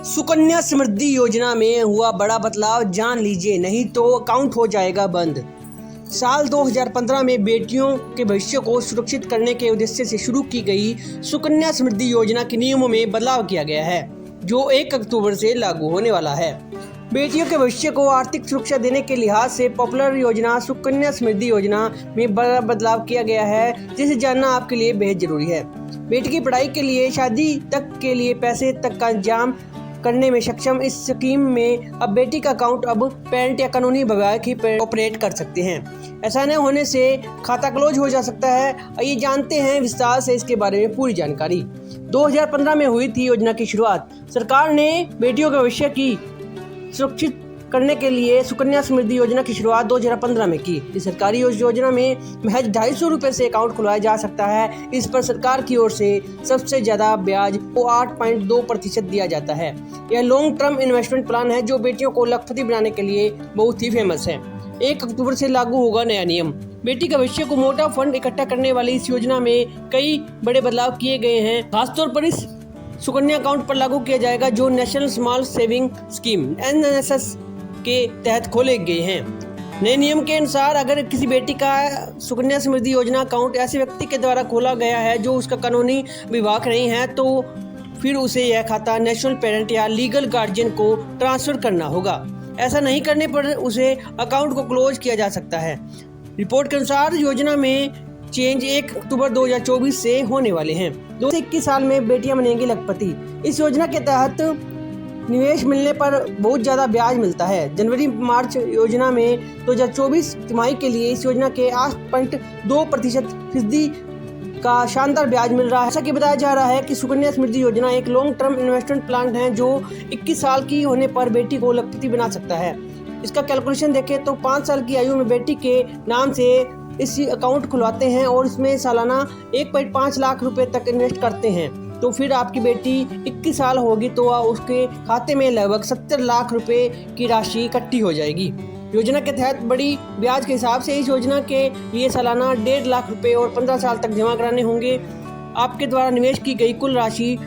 सुकन्या समृद्धि योजना में हुआ बड़ा बदलाव, जान लीजिए, नहीं तो अकाउंट हो जाएगा बंद। साल 2015 में बेटियों के भविष्य को सुरक्षित करने के उद्देश्य से शुरू की गई सुकन्या समृद्धि योजना के नियमों में बदलाव किया गया है, जो 1 अक्टूबर से लागू होने वाला है। बेटियों के भविष्य को आर्थिक सुरक्षा देने के लिहाज से पॉपुलर योजना सुकन्या समृद्धि योजना में बड़ा बदलाव किया गया है, जिसे जानना आपके लिए बेहद जरूरी है। बेटी की पढ़ाई के लिए, शादी तक के लिए पैसे तक का इंतजाम करने में सक्षम इस स्कीम में अब बेटी का अकाउंट अब पेरेंट या कानूनी विभाग ही ऑपरेट कर सकते हैं। ऐसा न होने से खाता क्लोज हो जा सकता है। आइए जानते हैं विस्तार से इसके बारे में पूरी जानकारी। 2015 में हुई थी योजना की शुरुआत। सरकार ने बेटियों के भविष्य की सुरक्षित करने के लिए सुकन्या समृद्धि योजना की शुरुआत 2015 में की। इस सरकारी योजना में महज 250 रुपये से अकाउंट खुलवाया जा सकता है। इस पर सरकार की ओर से सबसे ज्यादा ब्याज को 8.2% दिया जाता है। यह लॉन्ग टर्म इन्वेस्टमेंट प्लान है, जो बेटियों को लखपति बनाने के लिए बहुत ही फेमस है। 1 अक्टूबर से लागू होगा नया नियम। बेटी के भविष्य को मोटा फंड इकट्ठा करने वाली इस योजना में कई बड़े बदलाव किए गए हैं। खासतौर पर इस सुकन्या अकाउंट पर लागू किया जाएगा, जो national small saving scheme (NSS) के तहत खोले गए हैं। नए नियम के अनुसार अगर किसी बेटी का सुकन्या समृद्धि योजना अकाउंट ऐसे व्यक्ति के द्वारा खोला गया है जो उसका कानूनी विवाह नहीं है, तो फिर उसे यह खाता नेशनल पेरेंट या लीगल गार्जियन को ट्रांसफर करना होगा। ऐसा नहीं करने पर उसे अकाउंट को क्लोज किया जा सकता है। रिपोर्ट के अनुसार योजना में चेंज 1 अक्टूबर 2024 से होने वाले हैं। 2 से 21 साल में बेटियां बनेंगी लखपति। इस योजना के तहत निवेश मिलने पर बहुत ज़्यादा ब्याज मिलता है। जनवरी मार्च योजना में 2024 तिमाही के लिए इस योजना के 8.2% का शानदार ब्याज मिल रहा है। ऐसा कि बताया जा रहा है कि सुकन्या समृद्धि योजना एक लॉन्ग टर्म इन्वेस्टमेंट प्लान है, जो 21 साल की होने पर बेटी को लखपति बना सकता है। इसका कैलकुलेशन देखें तो 5 साल की आयु में बेटी के नाम से इस अकाउंट खुलवाते हैं और इसमें सालाना 1.5 लाख रुपए तक इन्वेस्ट करते हैं, तो फिर आपकी बेटी 21 साल होगी तो उसके खाते में लगभग 70 लाख रुपए की राशि इकट्ठी हो जाएगी। योजना के तहत बड़ी ब्याज के हिसाब से इस योजना के लिए सालाना 1.5 लाख रुपए और 15 साल तक जमा कराने होंगे। आपके द्वारा निवेश की गई कुल राशि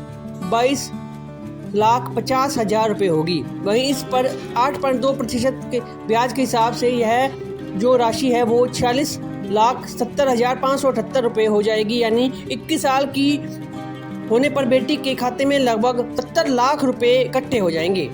22,50,000 रुपये होगी। वहीं इस पर 8.2% के ब्याज के हिसाब से यह जो राशि है वो 46,70,578 रुपये हो जाएगी। यानी 21 साल की होने पर बेटी के खाते में लगभग 70 लाख रुपए इकट्ठे हो जाएंगे।